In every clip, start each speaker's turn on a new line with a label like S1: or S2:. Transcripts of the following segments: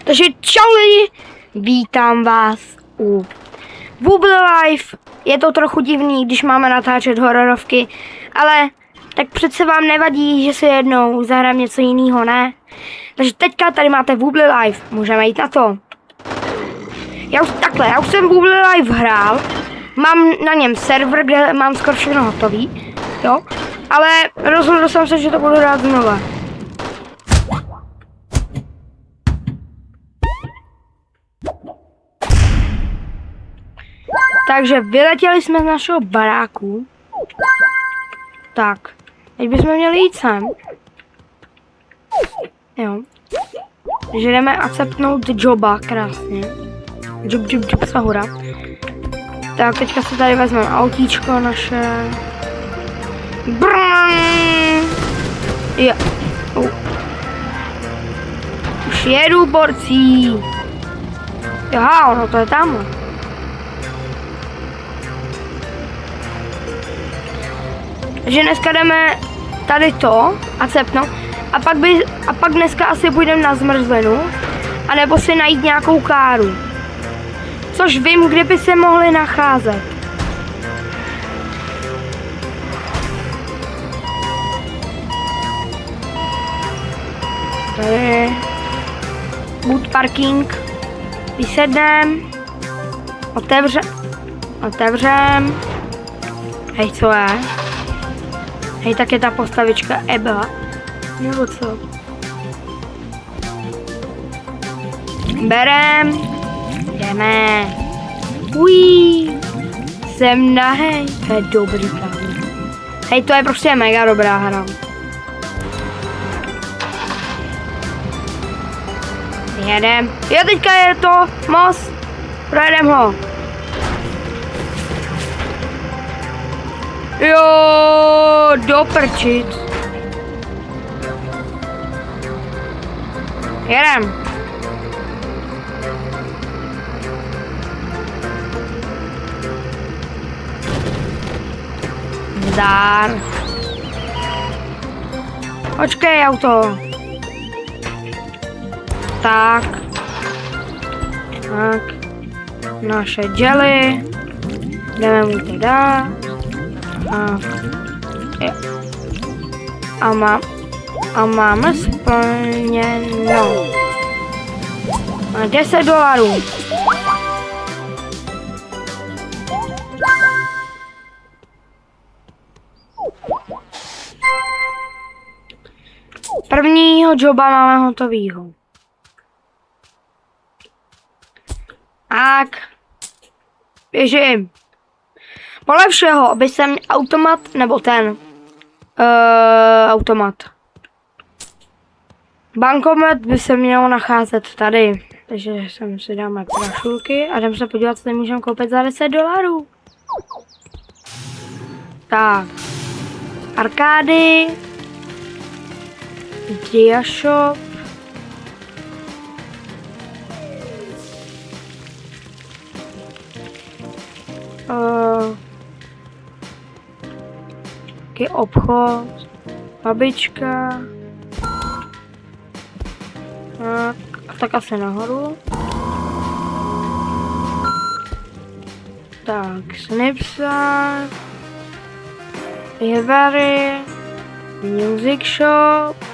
S1: Takže čau lidi, vítám vás u Wobble Life. Je to trochu divný, když máme natáčet hororovky, ale tak přece vám nevadí, že si jednou zahrám něco jiného, ne? Takže teďka tady máte Wobble Life, můžeme jít na to. Já už jsem Wobble Life hrál, mám na něm server, kde mám skoro všechno hotový, jo? Ale rozhodl jsem se, že to budu hrát znova. Takže vyletěli jsme z našeho baráku. Tak, teď bychom měli jít sem. Jo. Takže jdeme acceptnout joba, krásně. Job, sahura. Tak, teďka se tady vezmeme autíčko naše. Jo. Už jedu, borcí. Aha, ono to je tam. Takže dneska jdeme tady to acceptnout a pak dneska asi půjdeme na zmrzlinu, anebo si najít nějakou káru. Což vím, kde by se mohli nacházet. Tady boot parking. Vysednem. Otevřem. Hej, co je? Hej, tak je ta postavička Eba. Nebo co? Berem. Jdeme. Ují. Jsem nahej. To je dobrý právě. Hej, to je prostě mega dobrá hra. Jedem. Jo, teďka je to most. Projedem ho. Jo, do prčic. Jedem. Zdar. Počkej, auto. Tak. Naše jelly. Jdeme mu to dát. A máme splněno. $10. Prvního joba máme hotovýho. Tak. Běžím. Podle všeho by se automat, nebo ten automat. Bankomat by se měl nacházet tady. Takže sem si dáme prašulky a jdeme se podívat, co můžeme koupit za $10. Tak. Arkády. Dia shop. Taky obchod, babička, tak asi nahoru. Tak, Snipsa, Library, Music Shop,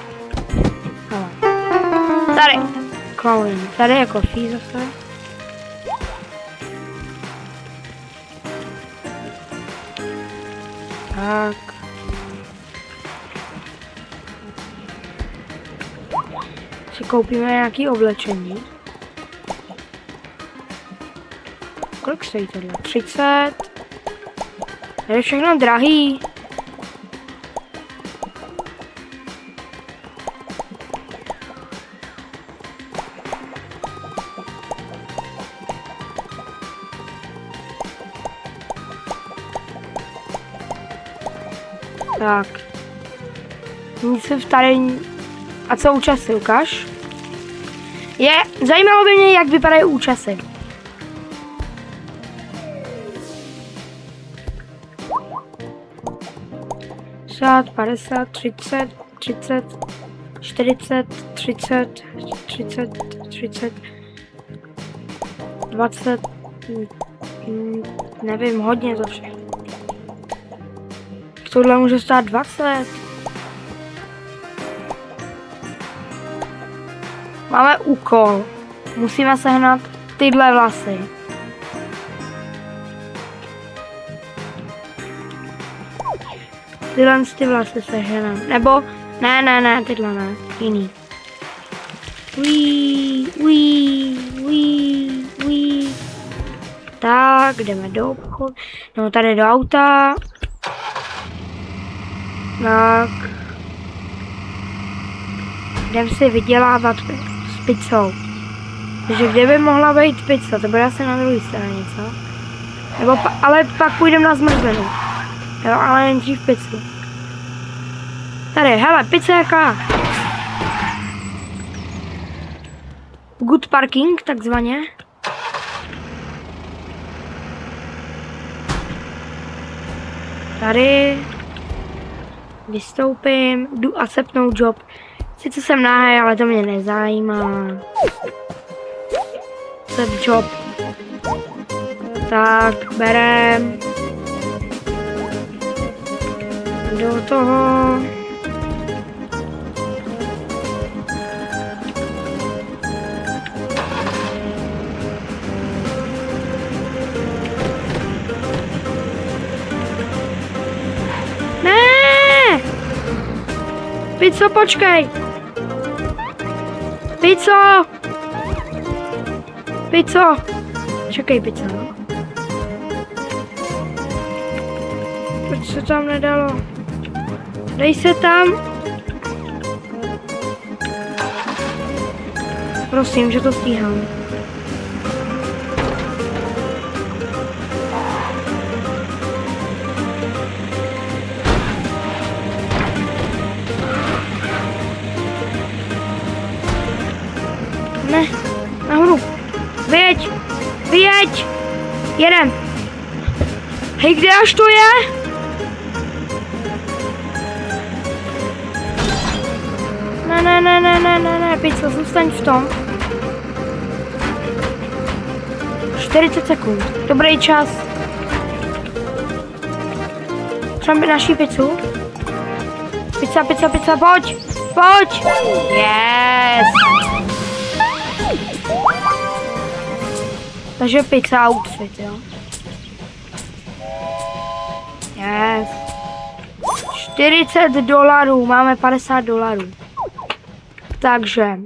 S1: tady, Clown, tady je coffee zase. Tak. Si koupíme nějaký oblečení. Kolik stojí tohle? 30. Je všechno drahý. Tak. Nic se tady... A co účasy, ukaž? Zajímalo by mě, jak vypadají účasy. $50, 30, 30, 40, 30, 30, 30, 20, nevím, hodně to všechno. Tohle může stát 20. Máme úkol. Musíme sehnat tyhle vlasy. Tyhle ty vlasy seženem. Nebo, ne, tyhle ne. Jiný. Uí. Tak, jdeme do obchodu. No, tady do auta. Tak. Jdem si vydělávat s pizzou. Takže kde by mohla být pizza? To bude asi na druhé straně, co? Nebo ale pak půjdeme na zmrzlinu. Jo, ale nejdřív pizzu. Tady, hele, pizza jaká? Good parking, takzvaně. Tady. Vystoupím, jdu acceptnout job. Sice jsem nahý, ale to mě nezajímá. Accept job. Tak, berem. Do toho. Pizzo, počkej! Pizzo! Čekej, pizza. Proč se tam nedalo? Dej se tam! Prosím, že to stíhám. Ne, nahoru. Vyjeď. Jedem. Hej, kde až to je? Ne, pizza, zůstaň v tom. 40 sekund. Dobrý čas. Třeba naší pizzu. Pizza, pojď. Yes. Takže pizza outfit, jo. Yes. $40, máme $50. Takže.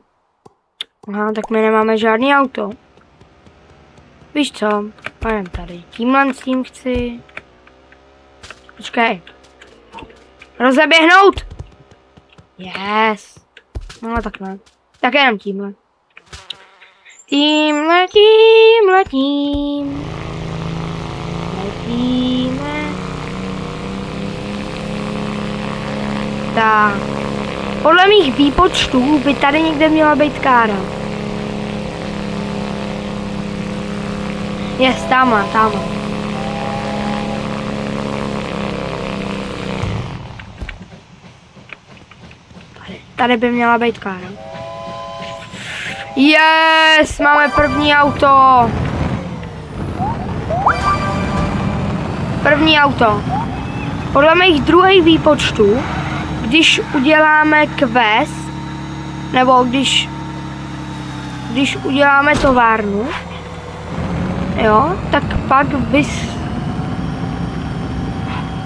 S1: Aha, tak my nemáme žádný auto. Víš co? Půjdem tady. Tímhle s tím chci. Počkej. Rozeběhnout! Yes. No tak ne. Tak jenom tímhle. Letíme. Tak. Podle mých výpočtů by tady někde měla být kára. Yes, tamhle. Tady by měla být kára. Yes, máme první auto. Podle mých druhých výpočtů, když uděláme quest, nebo když uděláme továrnu, jo, tak pak bys...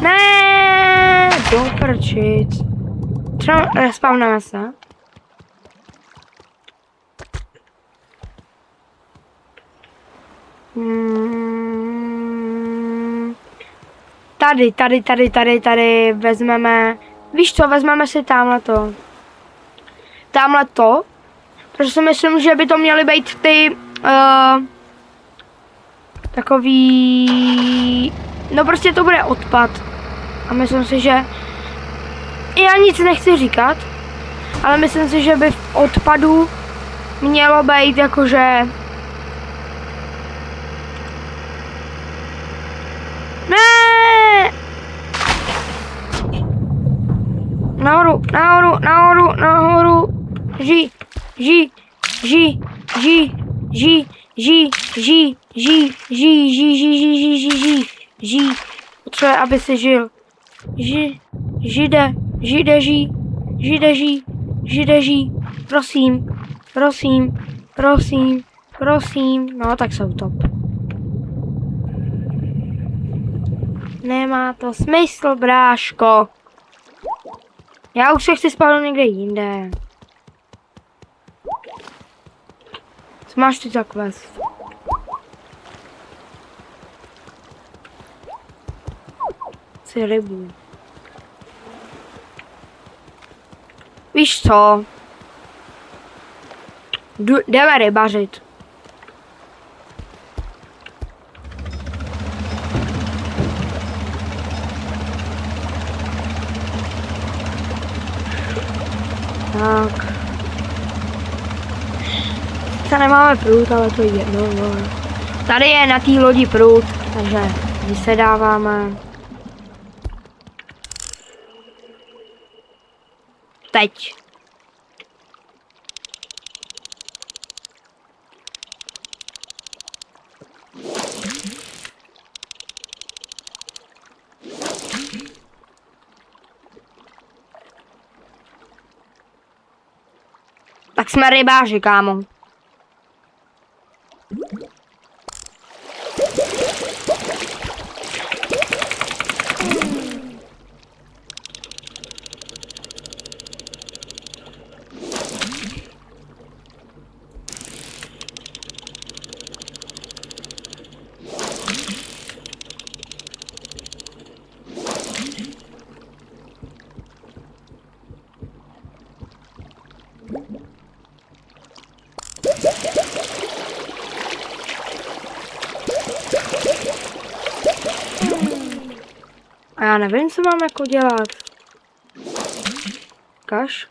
S1: Ne, do prčic. Třeba respawneme se. Tady vezmeme, víš co, vezmeme si tamhle to, protože si myslím, že by to měly být ty, takový, no prostě to bude odpad a myslím si, že, já nic nechci říkat, ale myslím si, že by v odpadu mělo být jakože, nahoru. Ži, ži, ži, ži, ži, ži, ži, ži, ži, ži, ži, ži, ži, ži, ži, ži. Potřebuje, aby si žil. Žide, žide, ži, žide, ži, žide, ži. Prosím, prosím, prosím, prosím. No, tak jsou top. Nemá to smysl, bráško. Já už se chci spát někde jinde. Co máš ty za quest? Chci rybu. Víš co? Jdeme rybařit. Tak. Sice nemáme prut, ale to je jedno. No. Tady je na té lodi prut, takže vysedáváme. Teď. Tak jsme rybáři, kámo. A já nevím, co mám jako dělat. Kaš?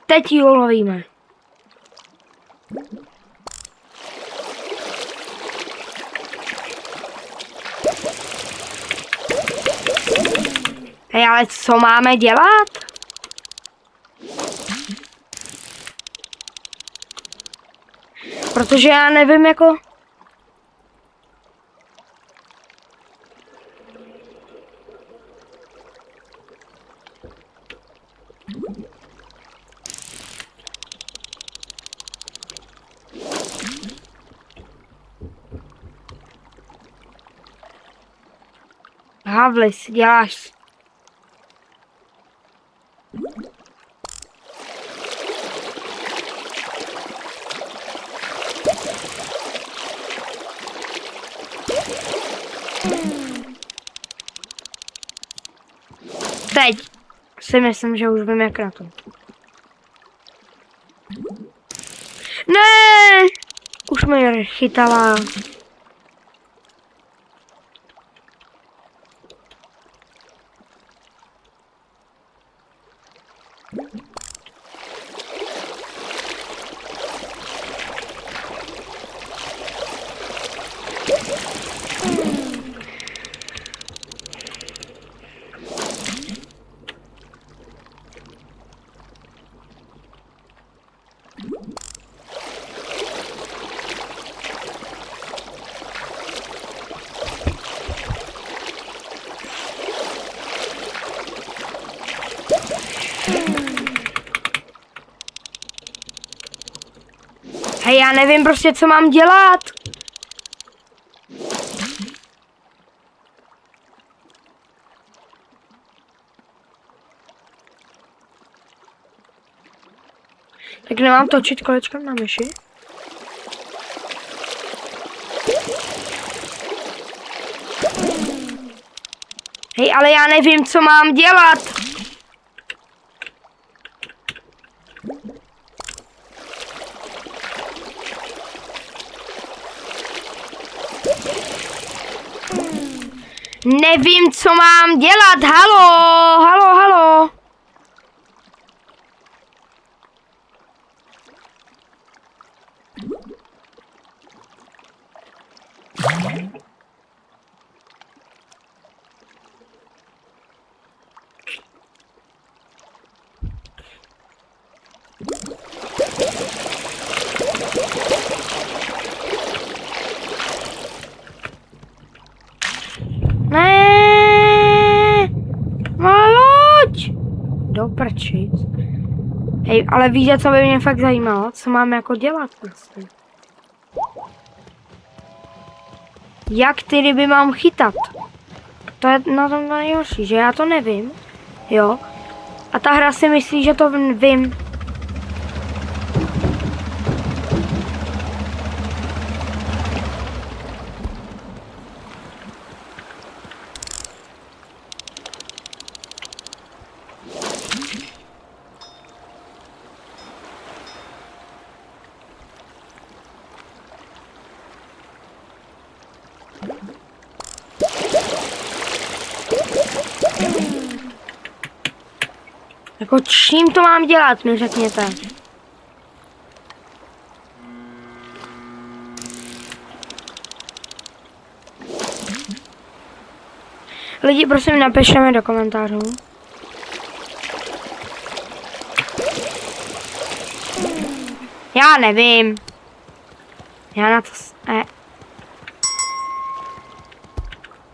S1: Teď ji ulovíme. Hej, ale co máme dělat? Protože já nevím, jako... Havlis, děláš. Teď si myslím, že už vím, jak na to. Ne! Už mě chytala. Hej, já nevím prostě, co mám dělat. Tak nemám točit kolečkem na myši? Hej, ale já nevím, co mám dělat. Nevím, co mám dělat. Halo, halo, halo. Ne, má loď. Do prčic. Hej, ale víš, co by mě fakt zajímalo? Co mám jako dělat prostě? Jak ty ryby mám chytat? To je na tom nejhorší, že já to nevím. Jo. A ta hra si myslí, že to vím. Jako čím to mám dělat, mi řekněte. Lidi, prosím, napište mi do komentářů. Já nevím. Já na to...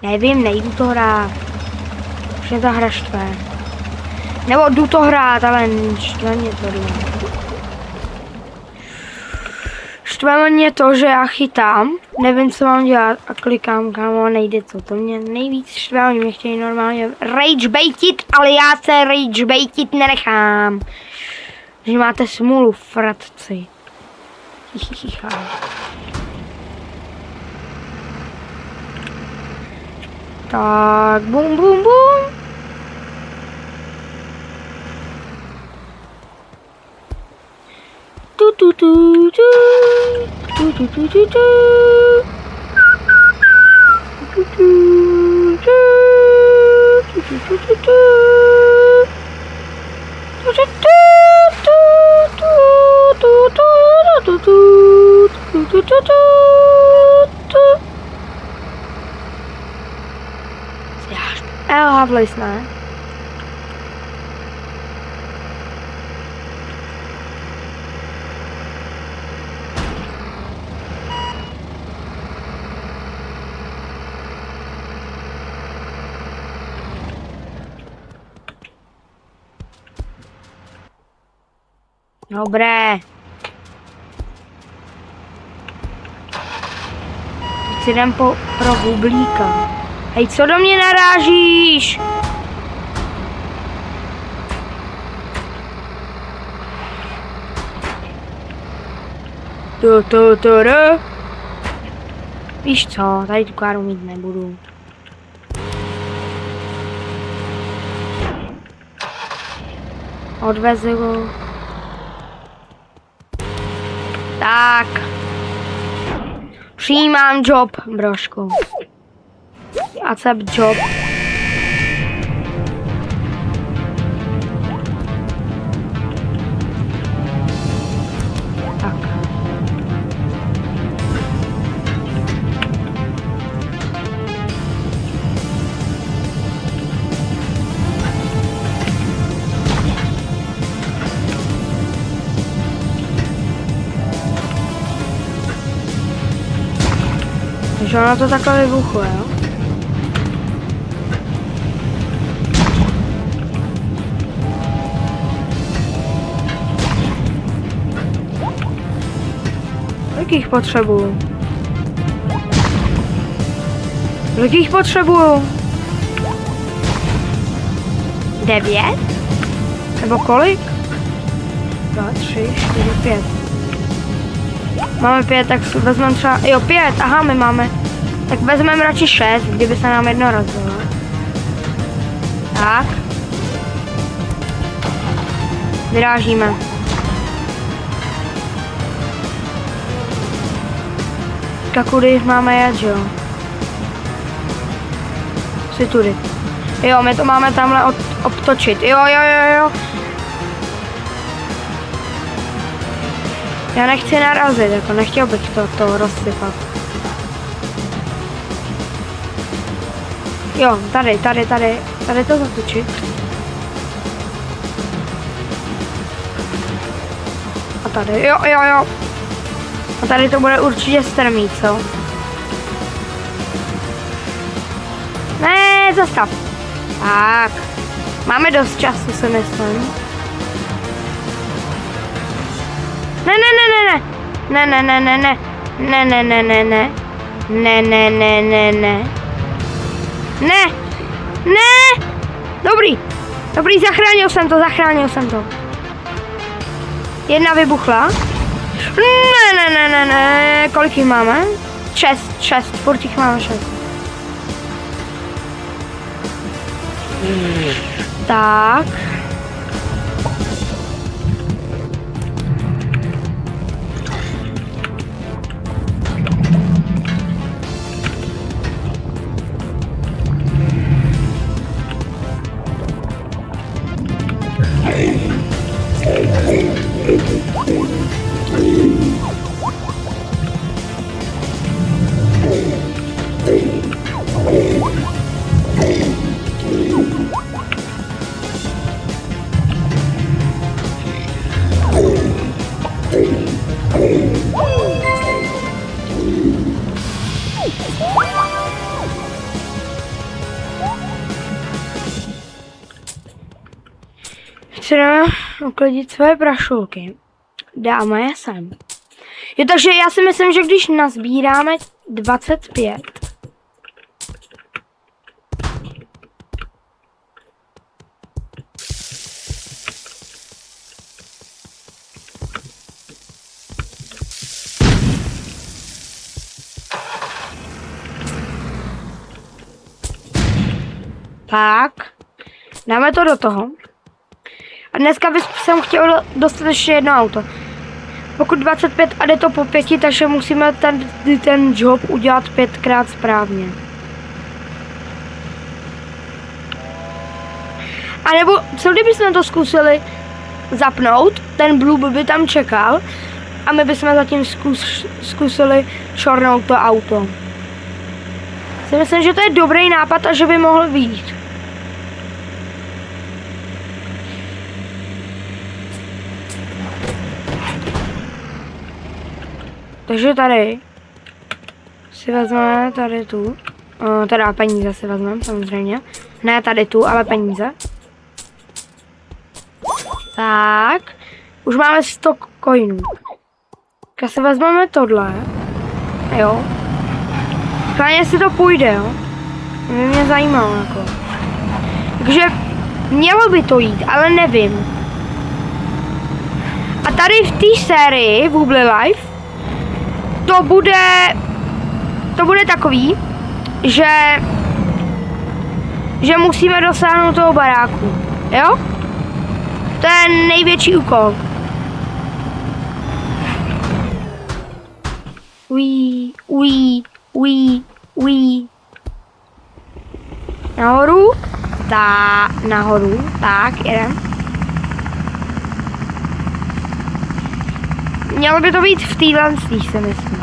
S1: Nevím, nejdu to hrát. Už mě ta hra štve. Nebo jdu to hrát, ale štve mě to. Štve mě to, že já chytám, nevím, co mám dělat a klikám, kámo, nejde to. To mě nejvíc štve, oni mě chtějí normálně ragebaitit, ale já se ragebaitit nenechám. Že máte smůlu, fratci. Tak, bum, bum, bum. Tu tu tu tu tu tu tu tu tu tu tu tu tu tu Havlis, ne? Dobré. Teď si jdem pro bublíka. Hej, co do mě narážíš? Víš co, tady tu káru mít nebudu. Odvezu ho. Tak. Přijímám job, brožku. Accept job. Tak. Takže ono to takhle vybuchuje, jo? Jakých potřebuju? Jakých potřebuju? 9? Nebo kolik? 2, 3, 4, 5. Máme 5, tak vezmeme třeba... Jo, 5, aha, my máme. Tak vezmeme radši 6, kdyby se nám jedno rozbilo. Tak. Vyrážíme. Tak kudy máme jet, jo? asi tudy. Jo, my to máme tamhle obtočit. Jo. Já nechci narazit, jako nechtěl bych to rozsypat. Jo, tady to zatočit. A tady, jo. A tady to bude určitě strmý, co? Ne, zastav. Tak. Máme dost času, si myslím. Ne. Dobrý, zachránil jsem to. Jedna vybuchla. Ne. Kolik jich máme? 6, furt jich máme 6. Tak. Chceme uklidit svoje prašulky. Dáme je sem. Jo, takže já si myslím, že když nazbíráme 25. Tak. Dáme to do toho. A dneska jsem chtěl dostat ještě jedno auto. Pokud 25 a jde to po 5, takže musíme ten job udělat 5krát správně. A nebo co kdybychom to zkusili zapnout, ten Blue by tam čekal a my bychom zatím zkusili šornout to auto. Si myslím, že to je dobrý nápad a že by mohl vyjít. Takže tady si vezmeme tady tu, teda peníze si vezmeme samozřejmě, ne tady tu, ale peníze. Tak, už máme 100 coinů. Tak si vezmeme tohle, jo. Skláně si to půjde, jo. Mě zajímalo jako. Takže mělo by to jít, ale nevím. A tady v té sérii Wobbly Life to bude takový, že musíme dosáhnout toho baráku, jo? To je největší úkol. Uí. Nahoru, tak, jedem. Mělo by to být v téhle si myslím.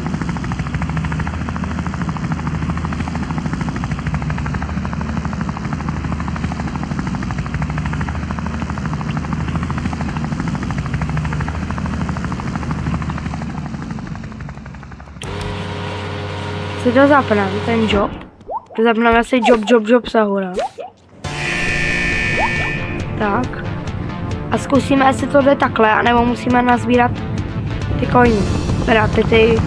S1: Si to zapneme, ten job. Zapneme si job Sahura. Tak. A zkusíme, jestli to jde takhle, anebo musíme nazbírat ty coiny. Teda ty.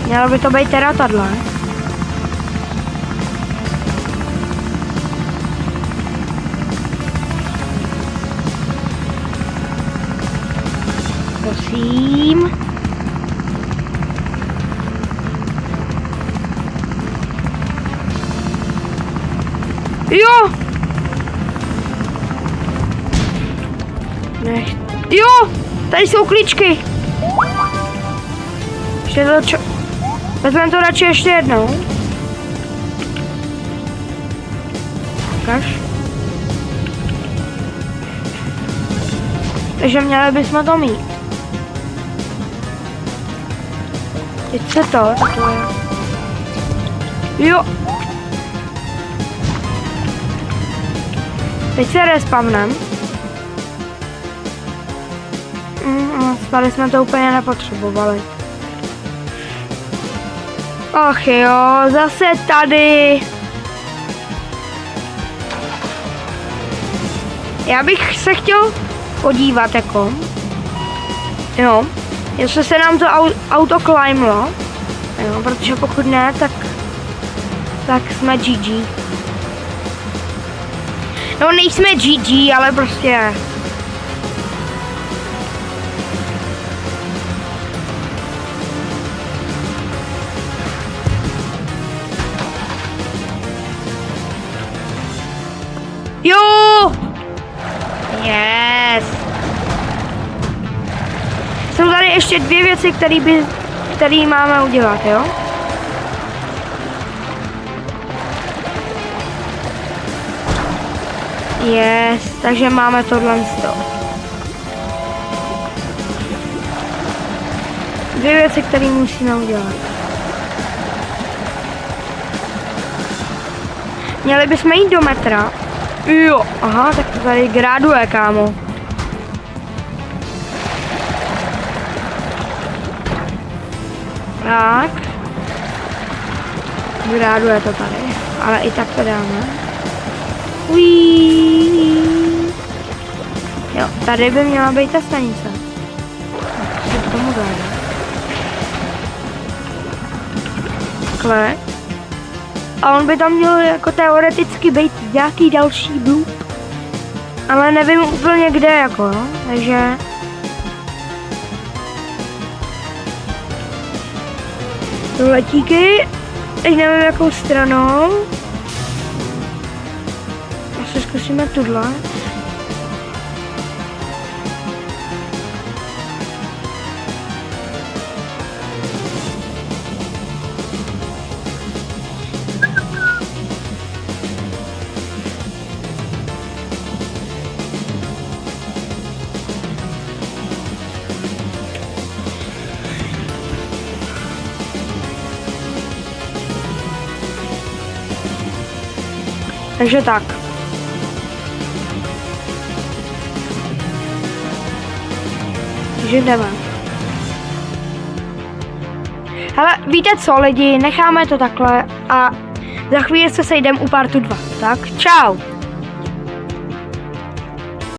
S1: Mělo by to být teda tohle. Prosím. Jo! Nech. Jo! Tady jsou klíčky! Ještě to vezmeme to radši ještě jednou. Ukaž. Takže měli bychom to mít. Teď se to takhle. Jo. Teď se respawnem. Spali jsme to úplně nepotřebovali. Ach jo, zase tady. Já bych se chtěl podívat jako. Jo, jestli se nám to auto climblo. Jo, protože pokud ne, tak jsme GG. No nejsme GG, ale prostě. Jo! Yes! Jsou tady ještě dvě věci, které máme udělat, jo? Yes, takže máme tohle z toho. Dvě věci, které musíme udělat. Měli bychom jít do metra. Jo, aha, tak to tady graduje, kámo. Tak. Graduje to tady, ale i tak to dáme. Uiii. Jo, tady by měla být ta stanice. Tak si k tomu dáme. Takhle. A on by tam měl jako teoreticky být nějaký další loop. Ale nevím úplně kde jako, no. Takže... tu letíky. Teď nevím jakou stranou. Asi zkusíme tuhle. Takže tak. Takže jdeme. Hele, víte co lidi, necháme to takhle a za chvíli se sejdeme u partu 2. Tak, čau.